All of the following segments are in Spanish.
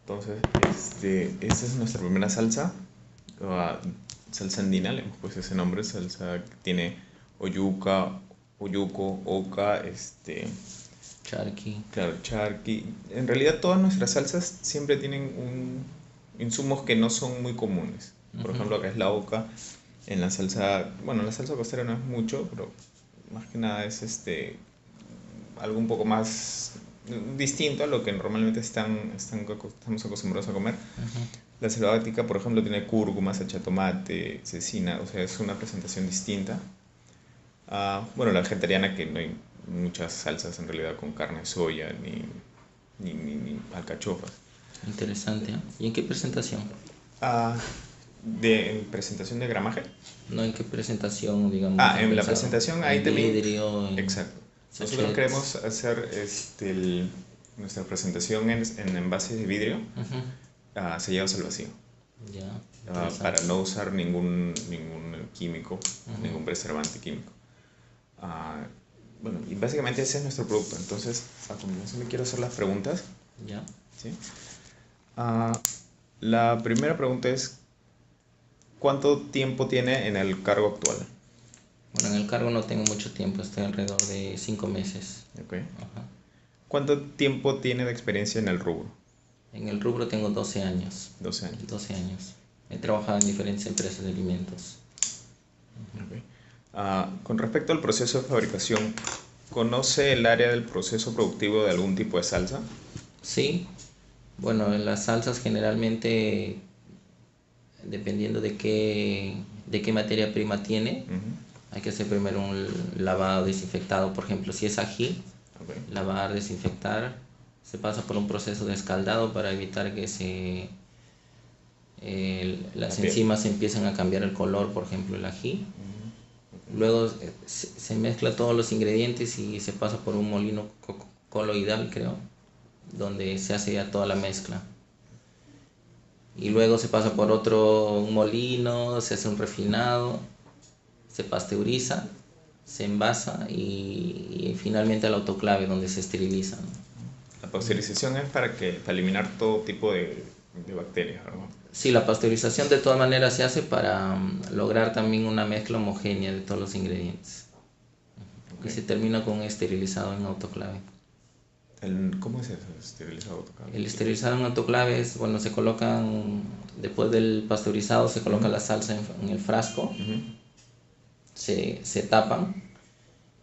Entonces, esta es nuestra primera salsa, ah, salsa andina, le hemos puesto ese nombre, salsa que tiene oyuca, oyuco, oca, Charqui. claro, charqui. En realidad todas nuestras salsas siempre tienen insumos que no son muy comunes. Por Ujú. ejemplo, acá es la oca. En la salsa, bueno, en la salsa costera no es mucho, pero más que nada es algo un poco más distinto a lo que normalmente estamos acostumbrados a comer. Ujú. La selvática, por ejemplo, tiene cúrcuma, salsa de tomate, cecina, o sea, es una presentación distinta. Bueno, la vegetariana, que no hay muchas salsas en realidad con carne de soya ni alcachofas. Interesante, ¿eh? ¿Y en qué presentación? Ah, de presentación de gramaje. No, ¿en qué presentación, digamos, han En la pensado? presentación ahí ¿En también, vidrio, en exacto. Nosotros queremos sachets? hacer nuestra presentación en envases de vidrio, Ujú. sellados al vacío, Ya, para interesante. no usar ningún químico, Ujú. ningún preservante químico. Ah, bueno, y básicamente ese es nuestro producto. Entonces, a continuación le quiero hacer las preguntas. Ya. ¿Sí? Ah, la primera pregunta es, ¿cuánto tiempo tiene en el cargo actual? Bueno, en el cargo no tengo mucho tiempo, estoy alrededor de 5 meses. Ok. Ajá. ¿Cuánto tiempo tiene de experiencia en el rubro? En el rubro tengo 12 años. 12 años. 12 años. He trabajado en diferentes empresas de alimentos. Ok. Con respecto al proceso de fabricación, ¿conoce el área del proceso productivo de algún tipo de salsa? Sí, bueno, en las salsas generalmente, dependiendo de qué materia prima tiene, Ujú. hay que hacer primero un lavado desinfectado. Por ejemplo, si es ají, Ok. lavar, desinfectar, se pasa por un proceso de escaldado para evitar que La las piel. enzimas empiecen a cambiar el color, por ejemplo, el ají. Ujú. Ok. Luego se mezcla todos los ingredientes y se pasa por un molino coloidal, creo, donde se hace ya toda la mezcla. Y luego se pasa por otro molino, se hace un refinado, se pasteuriza, se envasa y finalmente al autoclave donde se esteriliza, ¿no? La pasteurización es para eliminar todo tipo de bacterias, ¿verdad? Sí, la pasteurización de todas maneras se hace para lograr también una mezcla homogénea de todos los ingredientes. Ok. Y se termina con un esterilizado en autoclave. ¿Cómo es eso? Esterilizado autoclave. El esterilizado en autoclave es, bueno, después del pasteurizado se coloca Ujú. la salsa en el frasco, Ujú. se tapan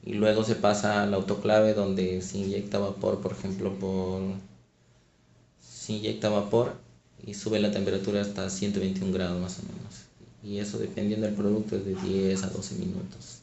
y luego se pasa al autoclave donde se inyecta vapor, por ejemplo, se inyecta vapor y sube la temperatura hasta 121 grados más o menos. Y eso, dependiendo del producto, es de 10 a 12 minutos.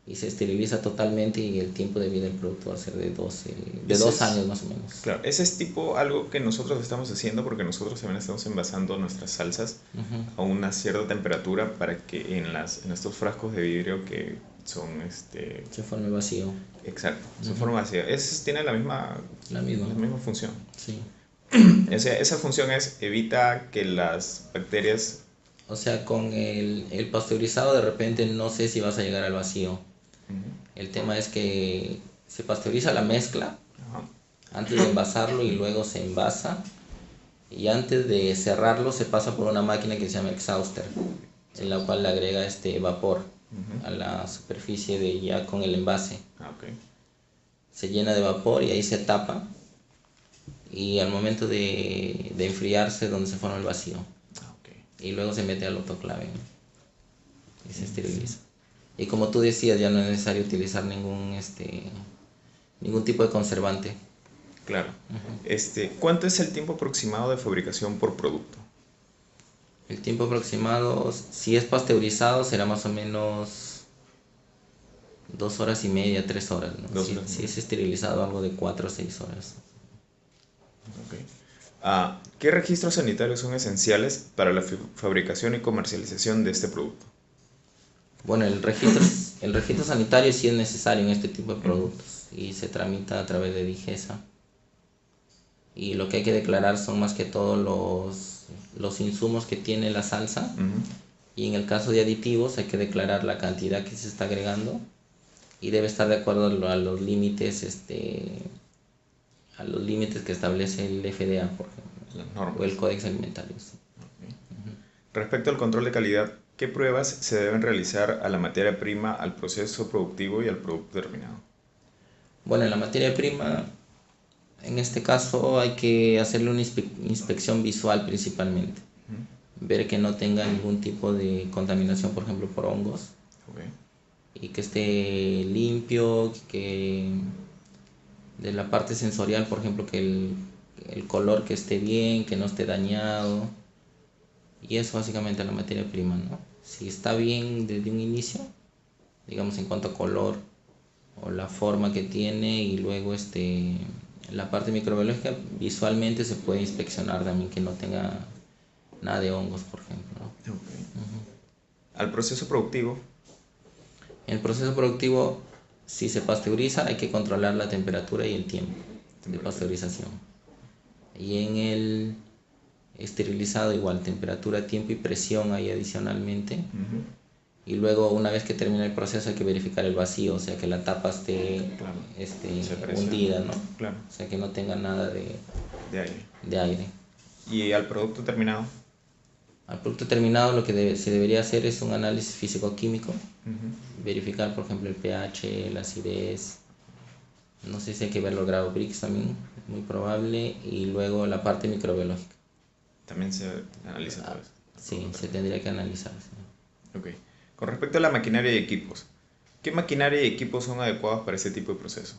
Y se esteriliza totalmente y el tiempo de vida del producto va a ser de Ese 2 años es, más o menos. claro, ese es tipo algo que nosotros estamos haciendo porque nosotros también estamos envasando nuestras salsas Ujú. a una cierta temperatura para que en estos frascos de vidrio que son, Se forma el vacío. exacto, su Ujú. forma vacía, tiene La misma. la misma función. Sí. Esa función evita que las bacterias... O sea, con el pasteurizado de repente no sé si vas a llegar al vacío. Ujú. El tema es que se pasteuriza la mezcla Ajá. antes de envasarlo y luego se envasa. Y antes de cerrarlo se pasa por una máquina que se llama exhauster, en la cual le agrega este vapor Ujú. a la superficie de ya con el envase. Ok. Se llena de vapor y ahí se tapa. Y al momento de enfriarse donde se forma el vacío. Ok. Y luego se mete al autoclave, ¿no? Y se esteriliza. Y como tú decías, ya no es necesario utilizar ningún tipo de conservante. Claro. ¿Cuánto es el tiempo aproximado de fabricación por producto? El tiempo aproximado, si es pasteurizado, será más o menos 2 horas y media, 3 horas, ¿no? Dos Si, horas y si media. es esterilizado, algo de 4 o 6 horas. Ok. ¿Qué registros sanitarios son esenciales para la fabricación y comercialización de este producto? Bueno, el registro sanitario sí es necesario en este tipo de Ujú. productos y se tramita a través de Digesa. Y lo que hay que declarar son más que todo los insumos que tiene la salsa. Ujú. Y en el caso de aditivos hay que declarar la cantidad que se está agregando y debe estar de acuerdo a los límites que establece el FDA, por ejemplo. las o normas. el Códex Alimentario. Sí. Ok. Respecto al control de calidad, ¿qué pruebas se deben realizar a la materia prima, al proceso productivo y al producto terminado? Bueno, en la materia prima, en este caso hay que hacerle una inspección visual principalmente. Ver que no tenga ningún tipo de contaminación, por ejemplo, por hongos, Ok. y que esté limpio, que de la parte sensorial, por ejemplo, que el color que esté bien, que no esté dañado, y eso básicamente la materia prima, ¿no? Si está bien desde un inicio, digamos en cuanto a color o la forma que tiene, y luego la parte microbiológica visualmente se puede inspeccionar también que no tenga nada de hongos, por ejemplo, ¿no? Ok. Al proceso productivo. En el proceso productivo, si se pasteuriza, hay que controlar la temperatura y el tiempo de pasteurización. Y en el esterilizado igual, temperatura, tiempo y presión ahí adicionalmente. Ujú. Y luego, una vez que termina el proceso, hay que verificar el vacío, o sea que la tapa esté, Claro. esté Se presiona. hundida, ¿no? Claro. O sea que no tenga nada De aire. de aire. Y al producto terminado. Al producto terminado, lo que se debería hacer es un análisis físico-químico, Ujú. verificar, por ejemplo, el pH, la acidez, no sé si hay que ver los grados Brix también, es muy probable, y luego la parte microbiológica. También se analiza todo eso. Sí, se tendría que analizar. Sí. Ok. Con respecto a la maquinaria y equipos, ¿qué maquinaria y equipos son adecuados para ese tipo de proceso?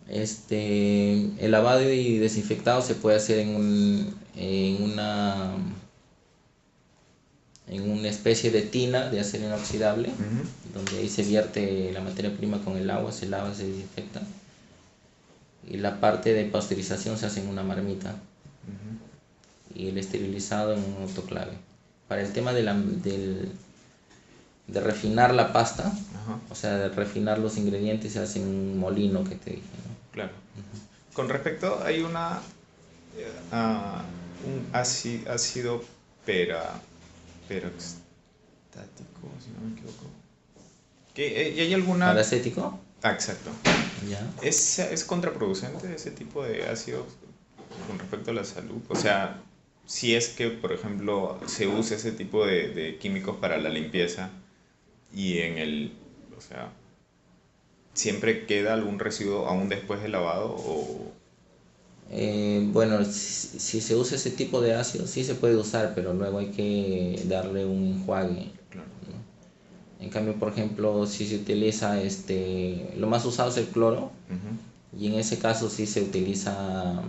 El lavado y desinfectado se puede hacer en una especie de tina de acero inoxidable, Ujú. donde ahí se vierte la materia prima con el agua, se lava, se desinfecta. Y la parte de pasteurización se hace en una marmita, y el esterilizado en un autoclave. Para el tema de refinar la pasta, Ajá. o sea, de refinar los ingredientes, se hace en un molino que te dije, ¿no? Claro. Con respecto, hay un ácido pera, peroxtático, si no me equivoco. ¿Y hay alguna? Paracético, Exacto. ya. ¿Es contraproducente ese tipo de ácidos con respecto a la salud? O sea, si es que, por ejemplo, se usa ese tipo de químicos para la limpieza y o sea, ¿siempre queda algún residuo aún después del lavado o? Bueno, si se usa ese tipo de ácido, sí se puede usar, pero luego hay que darle un enjuague. Claro. En cambio, por ejemplo, si se utiliza lo más usado es el cloro, Ujú. y en ese caso sí se utiliza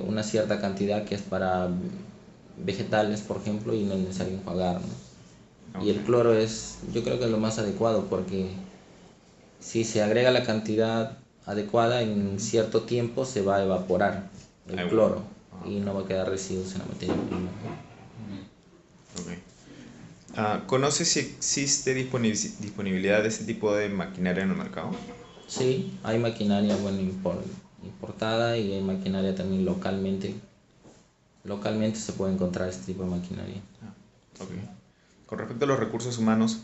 una cierta cantidad que es para vegetales, por ejemplo, y no es necesario enjuagar, ¿no? Y Ok. el cloro yo creo que es lo más adecuado, porque si se agrega la cantidad adecuada, en cierto tiempo se va a evaporar el Ahí cloro Ah, y no va a quedar residuos en la materia prima. ok. ¿Conoces si existe disponibilidad de ese tipo de maquinaria en el mercado? Sí, hay maquinaria, bueno, importada, y hay maquinaria también localmente. Localmente se puede encontrar este tipo de maquinaria. Ok. Con respecto a los recursos humanos,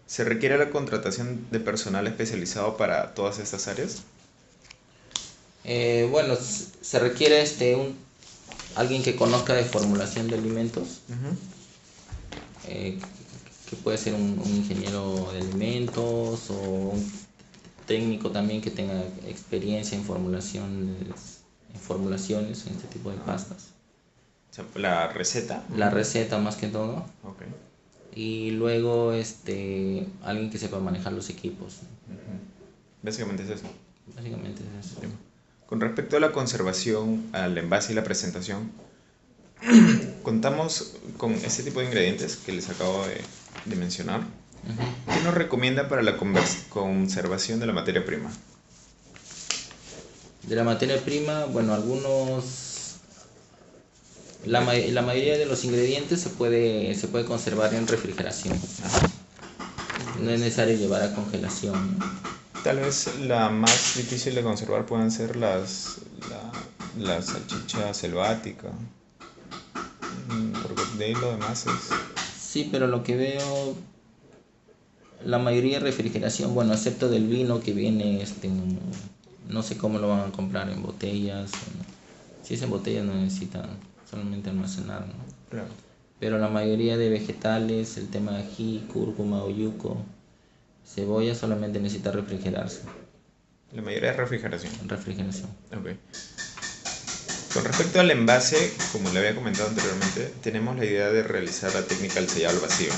¿se requiere la contratación de personal especializado para todas estas áreas? Bueno, se requiere alguien que conozca de formulación de alimentos, Ujú. eh, que puede ser un ingeniero de alimentos o un técnico también que tenga experiencia en formulaciones en este tipo de pastas. O sea, la receta. La receta más que todo. Ok. Y luego alguien que sepa manejar los equipos. Básicamente es eso. Básicamente es eso. Con respecto a la conservación, al envase y la presentación, contamos con este tipo de ingredientes que les acabo de mencionar. ¿Qué nos recomienda para la conservación de la materia prima? De la materia prima, bueno, la mayoría de los ingredientes se puede conservar en refrigeración. No es necesario llevar a congelación, ¿no? Tal vez la más difícil de conservar puedan ser la salchicha selvática, porque de ahí lo demás es. Sí, pero lo que veo, la mayoría de refrigeración, bueno, excepto del vino que viene, no sé cómo lo van a comprar en botellas. Si es en botella no necesita solamente almacenar, ¿no? Claro. Pero la mayoría de vegetales, el tema de ají, cúrcuma, oyuco, cebolla, solamente necesita refrigerarse. La mayoría es refrigeración. Refrigeración. Ok. Con respecto al envase, como le había comentado anteriormente, tenemos la idea de realizar la técnica del sellado al vacío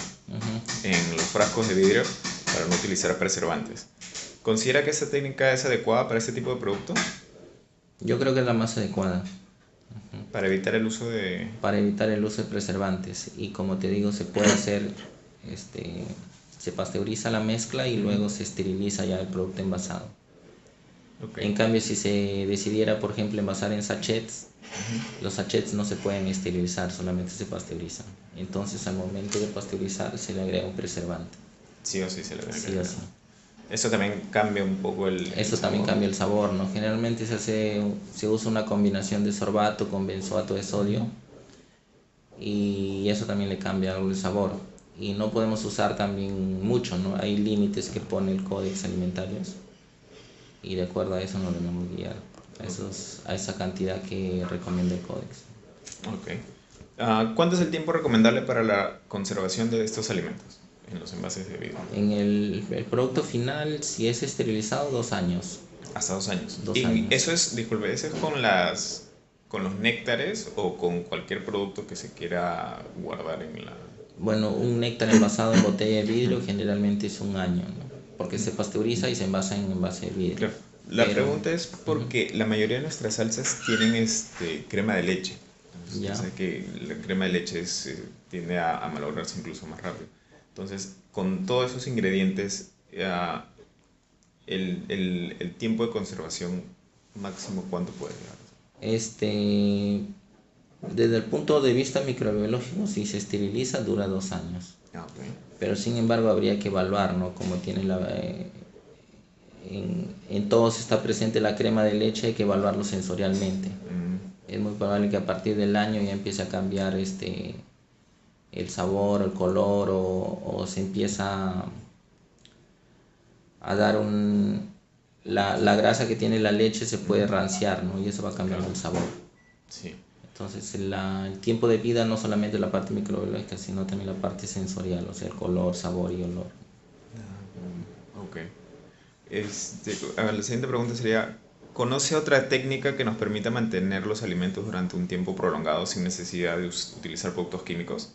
en los frascos de vidrio para no utilizar preservantes. ¿Considera que esta técnica es adecuada para este tipo de productos? Yo creo que es la más adecuada Para evitar el uso de... para evitar el uso de preservantes. Y como te digo, se puede hacer, se pasteuriza la mezcla y luego se esteriliza ya el producto envasado. Okay. En cambio, si se decidiera, por ejemplo, envasar en sachets, los sachets no se pueden esterilizar, solamente se pasteurizan. Entonces, al momento de pasteurizar, se le agrega un preservante. Sí o sí se le agrega. Sí o sí. Eso también cambia un poco Eso también cambia el sabor, ¿no? Generalmente se usa una combinación de sorbato con benzoato de sodio y eso también le cambia algo el sabor. Y no podemos usar también mucho, ¿no? Hay límites que pone el Códex Alimentarios y de acuerdo a eso nos debemos guiar, a esa cantidad que recomienda el Códex. Ok. ¿Cuánto es el tiempo recomendable para la conservación de estos alimentos en los envases de vidrio? En el producto final, si es esterilizado, 2 años. Hasta 2 años. 2 ¿Y años. eso es, disculpe, eso es con los néctares o con cualquier producto que se quiera guardar en la... Bueno, un néctar envasado en botella de vidrio generalmente es 1 año, ¿no? Porque se pasteuriza y se envasa en envase de vidrio. Claro. La pregunta es porque la mayoría de nuestras salsas tienen crema de leche. Entonces, Ya. sé que la crema de leche tiende a malograrse incluso más rápido. Entonces, con todos esos ingredientes, el tiempo de conservación máximo, ¿cuánto puede llegar? Desde el punto de vista microbiológico, si se esteriliza, dura 2 años. Ah, ok. Pero sin embargo, habría que evaluar, ¿no? Como tiene en todos está presente la crema de leche, hay que evaluarlo sensorialmente. Es muy probable que a partir del año ya empiece a cambiar el sabor, el color o se empieza a dar la grasa que tiene la leche se puede ranciar, ¿no? Y eso va cambiando el sabor. Sí. Entonces el tiempo de vida no solamente la parte microbiológica, sino también la parte sensorial, o sea, el color, sabor y olor. Ok. La siguiente pregunta sería, ¿conoce otra técnica que nos permita mantener los alimentos durante un tiempo prolongado sin necesidad de utilizar productos químicos?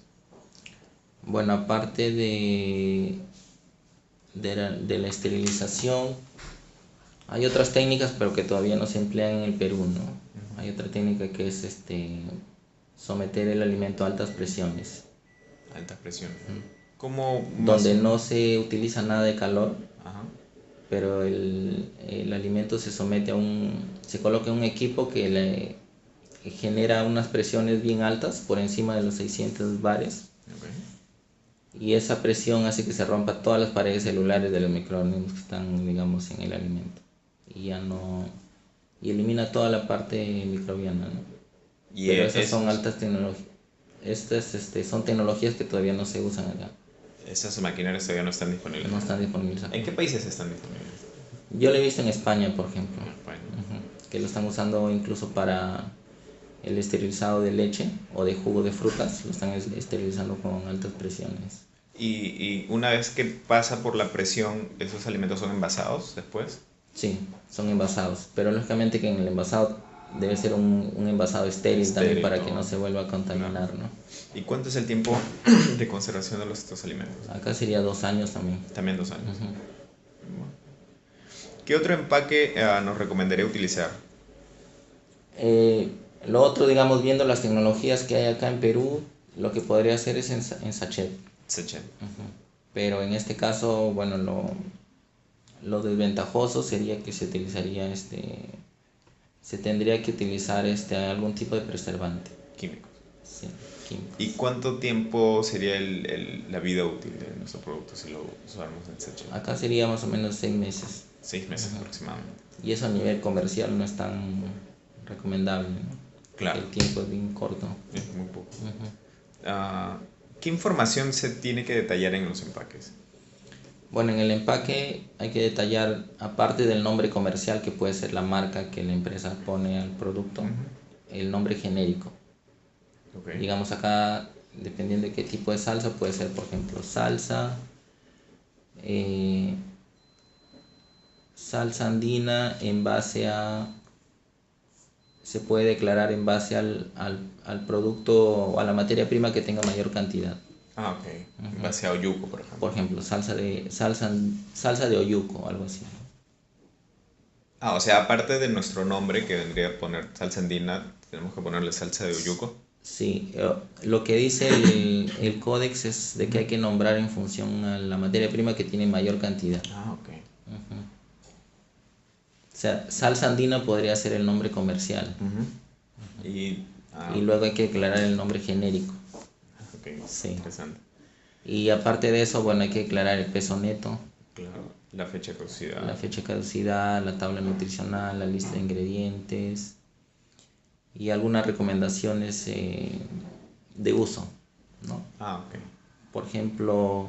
Bueno, aparte de la esterilización, hay otras técnicas, pero que todavía no se emplean en el Perú, ¿no? Hay otra técnica que es someter el alimento a altas presiones. Altas presiones. ¿Cómo Donde no se utiliza nada de calor, Ajá. pero el alimento se somete se coloca en un equipo que genera unas presiones bien altas, por encima de los 600 bares. Okay. Y esa presión hace que se rompa todas las paredes celulares de los microorganismos que están, digamos, en el alimento. Y elimina toda la parte microbiana, ¿no? Pero esas son altas tecnologías. Estas son tecnologías que todavía no se usan acá. Esas maquinarias todavía no están disponibles. No están disponibles acá. ¿En qué países están disponibles? Yo lo he visto en España, por ejemplo. En España. Que lo están usando incluso para el esterilizado de leche o de jugo de frutas. Lo están esterilizando con altas presiones. Y una vez que pasa por la presión, ¿esos alimentos son envasados después? Sí, son envasados. Pero lógicamente que en el envasado debe ser un envasado estéril también para que no se vuelva a contaminar, ¿no? ¿Y cuánto es el tiempo de conservación de estos alimentos? Acá sería 2 años también. También 2 años. ¿Qué otro empaque nos recomendaría utilizar? Lo otro, digamos, viendo las tecnologías que hay acá en Perú, lo que podría hacer es en sachet. Sachet. Pero en este caso, bueno, lo desventajoso sería que se utilizaría se tendría que utilizar algún tipo de preservante. Químicos. Sí, químicos. ¿Y cuánto tiempo sería la vida útil de nuestro producto si lo usáramos en sachet? Acá sería más o menos 6 meses. 6 meses aproximadamente. Y eso a nivel comercial no es tan recomendable, ¿no? Claro. El tiempo es bien corto. Es muy poco. ¿Qué información se tiene que detallar en los empaques? Bueno, en el empaque hay que detallar, aparte del nombre comercial, que puede ser la marca que la empresa pone al producto, el nombre genérico. Ok. Digamos acá, dependiendo de qué tipo de salsa, puede ser, por ejemplo, eh, salsa andina en base a, se puede declarar en base al producto o a la materia prima que tenga mayor cantidad. Ah, ok. En base a Oyuco, por ejemplo. Por ejemplo, salsa de oyuco, algo así. Ah, o sea, aparte de nuestro nombre, que vendría a poner salsa andina, tenemos que ponerle salsa de Oyuco. Sí, lo que dice el códex es de que hay que nombrar en función a la materia prima que tiene mayor cantidad. Ah, ok. O sea, salsa andina podría ser el nombre comercial Ujú. Y, y luego hay que declarar el nombre genérico. ok, Sí. interesante. Y aparte de eso, bueno, hay que declarar el peso neto, Claro, la fecha de la caducidad. fecha de caducidad, la tabla nutricional, la lista de ingredientes y algunas recomendaciones de uso, ¿no? Ah, ok. Por ejemplo,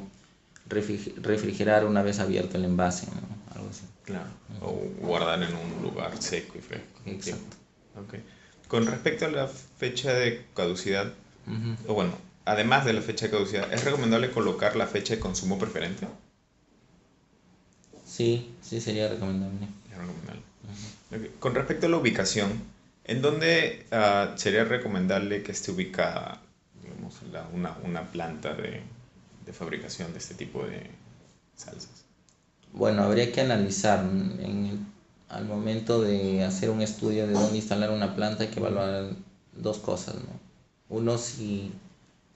refrigerar una vez abierto el envase, ¿no? Algo así. Claro. O guardar en un lugar seco y fresco. Entiendo. Exacto. Ok. Con respecto a la fecha de caducidad, Ujú. o bueno, además de la fecha de caducidad, ¿es recomendable colocar la fecha de consumo preferente? Sí, sí sería recomendable. Es recomendable. Ok. Con respecto a la ubicación, ¿en dónde sería recomendable que esté ubicada, digamos, una planta de fabricación de este tipo de salsas? Bueno, habría que analizar al momento de hacer un estudio de dónde instalar una planta, hay que evaluar dos cosas, ¿no? Uno, si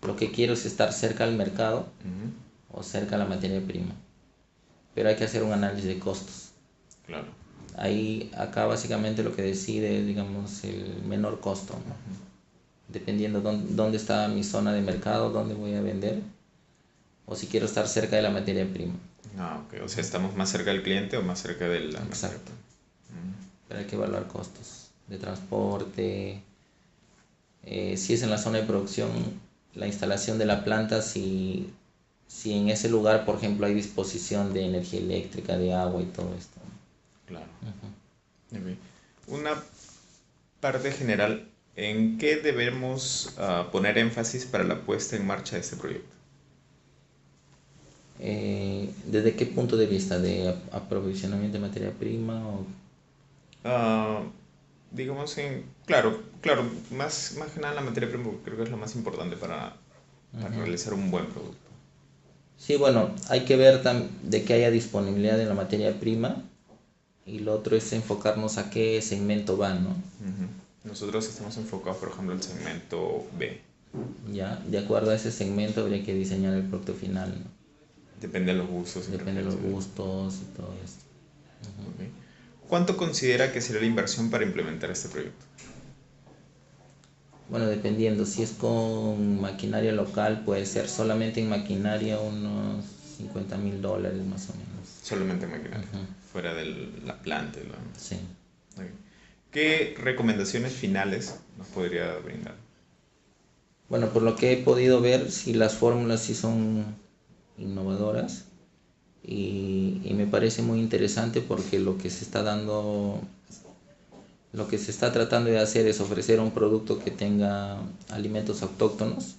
lo que quiero es estar cerca al mercado Ujú. o cerca a la materia prima, pero hay que hacer un análisis de costos. Claro. Ahí, acá básicamente lo que decide es, digamos, el menor costo, ¿no? Dependiendo dónde está mi zona de mercado, dónde voy a vender, o si quiero estar cerca de la materia prima. Ah, ok. O sea, ¿estamos más cerca del cliente o más cerca de la materia Exacto. prima? Pero hay que evaluar costos de transporte. Si es en la zona de producción, la instalación de la planta, si en ese lugar, por ejemplo, hay disposición de energía eléctrica, de agua y todo esto. Claro. Ok. Una parte general, ¿en qué debemos poner énfasis para la puesta en marcha de este proyecto? ¿Desde qué punto de vista? ¿De aprovisionamiento de materia prima? Ah, digamos claro, claro, más que nada la materia prima porque creo que es lo más importante para realizar un buen producto. Sí, bueno, hay que ver de que haya disponibilidad de la materia prima y lo otro es enfocarnos a qué segmento va, ¿no? Ujú. Nosotros estamos enfocados, por ejemplo, en el segmento B. Ya, de acuerdo a ese segmento habría que diseñar el producto final, ¿no? Depende de los gustos y Depende de los preferencias. gustos y todo esto. Ok. ¿Cuánto considera que será la inversión para implementar este proyecto? Bueno, dependiendo, si es con maquinaria local, puede ser solamente en maquinaria unos $50,000 más o menos. Solamente maquinaria, fuera de la planta y lo demás. Sí. Ok. ¿Qué recomendaciones finales nos podría brindar? Bueno, por lo que he podido ver, si las fórmulas sí son innovadoras y me parece muy interesante porque lo que se está tratando de hacer es ofrecer un producto que tenga alimentos autóctonos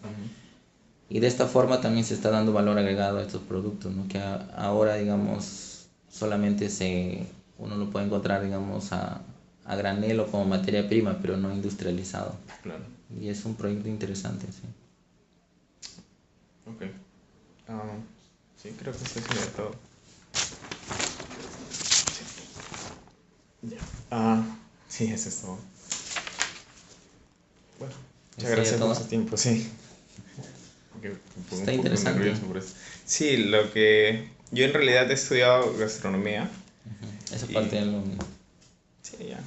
y de esta forma también se está dando valor agregado a estos productos, ¿no? Que ahora, digamos, solamente uno lo puede encontrar, digamos, a granel o como materia prima, pero no industrializado. Claro. Y es un proyecto interesante, sí. Ok. Ah, sí, creo que eso sería todo. Ya. Sí, eso es todo. Bueno, muchas ¿Sería gracias por todo? su tiempo, sí. Porque Está un poco interesante. nervioso por eso. Sí, lo que yo en realidad he estudiado gastronomía Esa parte y de lo... sí, ya.